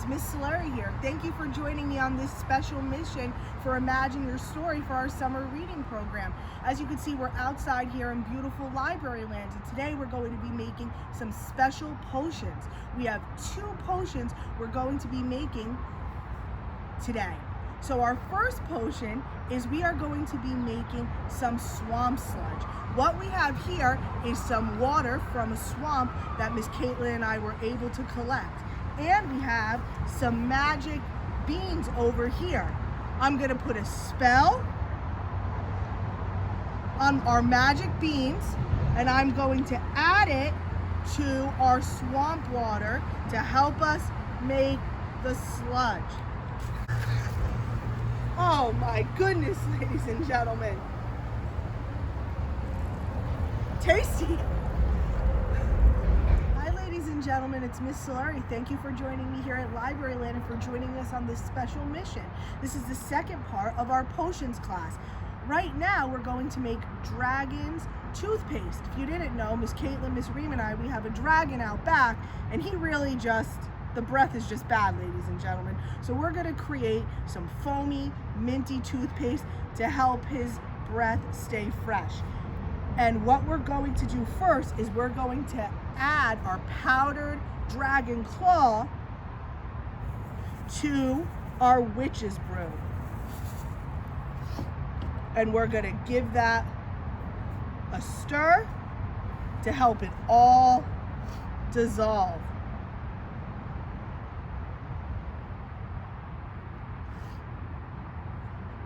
it's Miss Scilleri here. Thank you for joining me on this special mission for Imagine Your Story for our summer reading program. As you can see, we're outside here in beautiful library land, and today we're going to be making some special potions. We have 2 potions we're going to be making today. So our first potion is we are going to be making some swamp sludge. What we have here is some water from a swamp that Miss Caitlin and I were able to collect. And we have some magic beans over here. I'm gonna put a spell on our magic beans, and I'm going to add it to our swamp water to help us make the sludge. Oh my goodness, ladies and gentlemen. Tasty. Hi ladies and gentlemen, it's Miss Scilleri. Thank you for joining me here at Library Land and for joining us on this special mission. This is the second part of our potions class. Right now, we're going to make dragon's toothpaste. If you didn't know, Miss Caitlin, Miss Reem, and I, we have a dragon out back, and he really the breath is just bad, ladies and gentlemen. So we're gonna create some foamy, minty toothpaste to help his breath stay fresh. And what we're going to do first is we're going to add our powdered dragon claw to our witch's brew. And we're gonna give that a stir to help it all dissolve.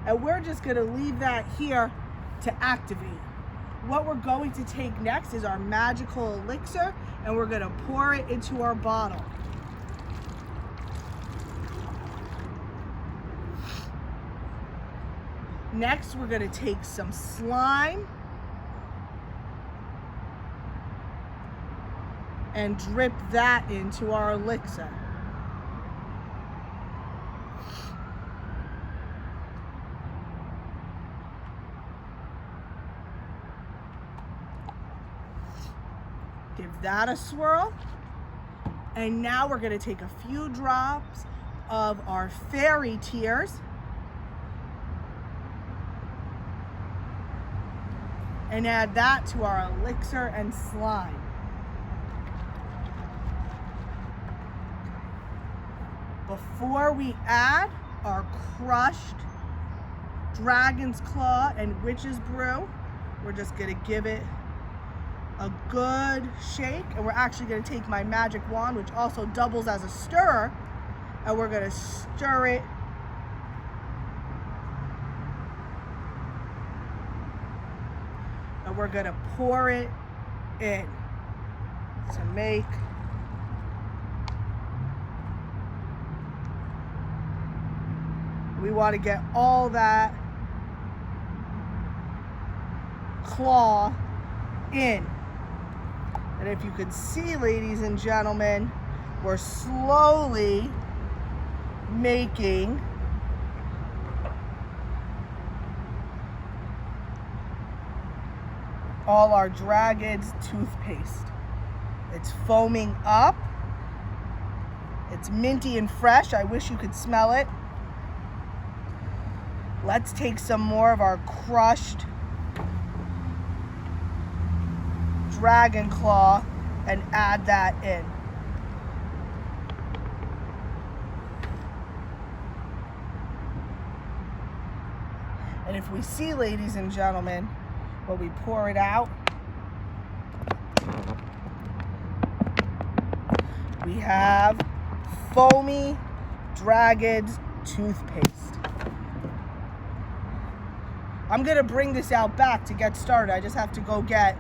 And we're just gonna leave that here to activate. What we're going to take next is our magical elixir, and we're gonna pour it into our bottle. Next, we're gonna take some slime and drip that into our elixir. Give that a swirl. And now we're gonna take a few drops of our fairy tears and add that to our elixir and slime. Before we add our crushed dragon's claw and witch's brew, we're just gonna give it a good shake, and we're actually going to take my magic wand, which also doubles as a stirrer, and we're going to stir it and we're going to pour it in to make we want to get all that claw in. And if you could see, ladies and gentlemen, we're slowly making all our dragon's toothpaste. It's foaming up. It's minty and fresh. I wish you could smell it. Let's take some more of our crushed dragon claw and add that in. And if we see, ladies and gentlemen, when we pour it out, we have foamy dragon's toothpaste. I'm gonna bring this out back to get started. I just have to go get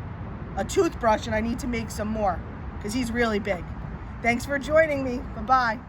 a toothbrush, and I need to make some more because he's really big. Thanks for joining me. Bye-bye.